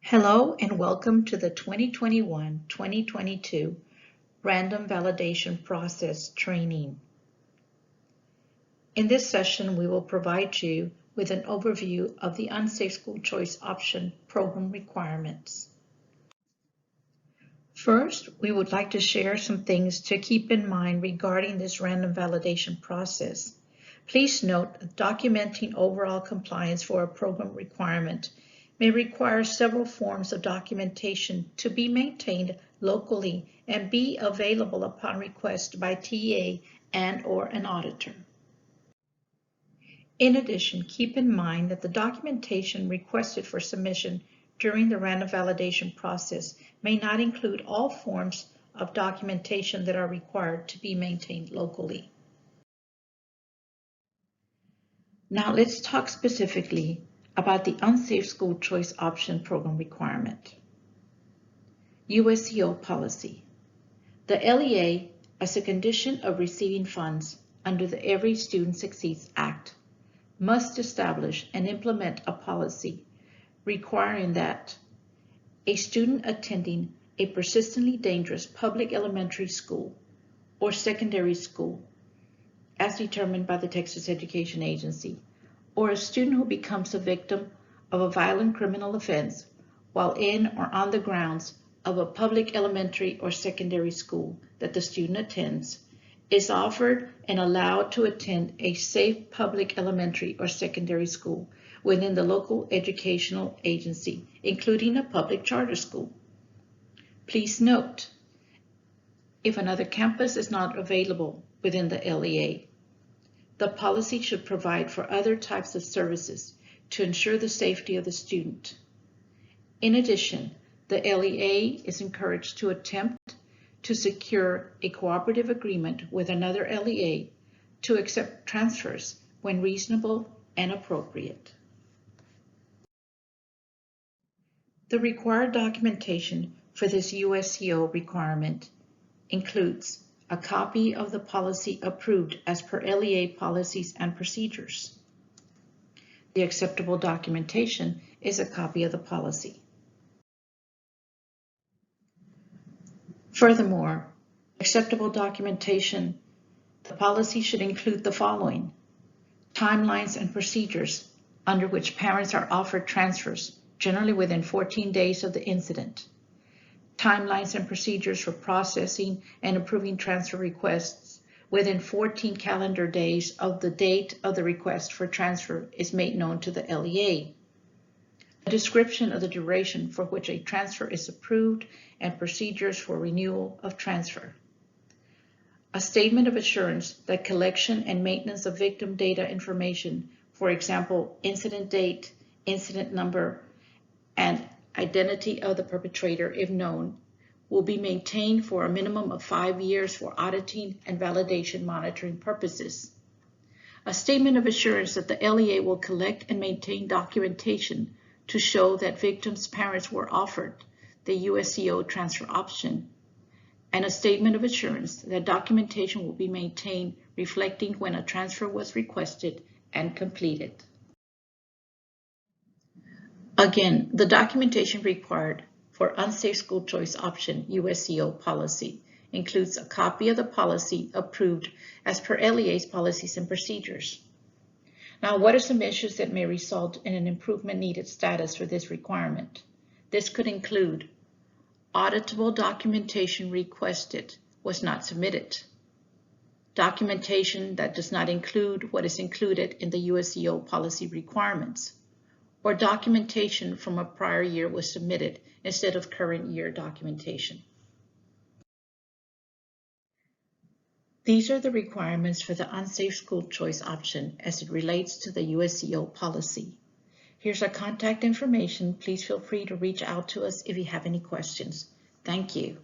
Hello and welcome to the 2021-2022 Random Validation Process Training. In this session, we will provide you with an overview of the Unsafe School Choice Option Program requirements. First, we would like to share some things to keep in mind regarding this random validation process. Please note that documenting overall compliance for a program requirement may require several forms of documentation to be maintained locally and be available upon request by TA and/or an auditor. In addition, keep in mind that the documentation requested for submission during the random validation process may not include all forms of documentation that are required to be maintained locally. Now let's talk specifically about the Unsafe School Choice Option Program requirement. USCO Policy. The LEA, as a condition of receiving funds under the Every Student Succeeds Act, must establish and implement a policy requiring that a student attending a persistently dangerous public elementary school or secondary school, as determined by the Texas Education Agency, or a student who becomes a victim of a violent criminal offense while in or on the grounds of a public elementary or secondary school that the student attends, is offered and allowed to attend a safe public elementary or secondary school within the local educational agency, including a public charter school. Please note, if another campus is not available within the LEA, the policy should provide for other types of services to ensure the safety of the student. In addition, the LEA is encouraged to attempt to secure a cooperative agreement with another LEA to accept transfers when reasonable and appropriate. The required documentation for this USCO requirement includes a copy of the policy approved as per LEA policies and procedures. The acceptable documentation is a copy of the policy. Furthermore, acceptable documentation, the policy should include the following: timelines and procedures under which parents are offered transfers, generally within 14 days of the incident. Timelines and procedures for processing and approving transfer requests within 14 calendar days of the date of the request for transfer is made known to the LEA. A description of the duration for which a transfer is approved and procedures for renewal of transfer. A statement of assurance that collection and maintenance of victim data information, for example, incident date, incident number, and identity of the perpetrator, if known, will be maintained for a minimum of 5 years for auditing and validation monitoring purposes. A statement of assurance that the LEA will collect and maintain documentation to show that victims' parents were offered the USCO transfer option, and a statement of assurance that documentation will be maintained reflecting when a transfer was requested and completed. Again, the documentation required for Unsafe School Choice Option USCO policy includes a copy of the policy approved as per LEA's policies and procedures. Now, what are some issues that may result in an improvement needed status for this requirement? This could include auditable documentation requested was not submitted, documentation that does not include what is included in the USCO policy requirements, or documentation from a prior year was submitted instead of current year documentation. These are the requirements for the Unsafe School Choice option as it relates to the USCO policy. Here's our contact information. Please feel free to reach out to us if you have any questions. Thank you.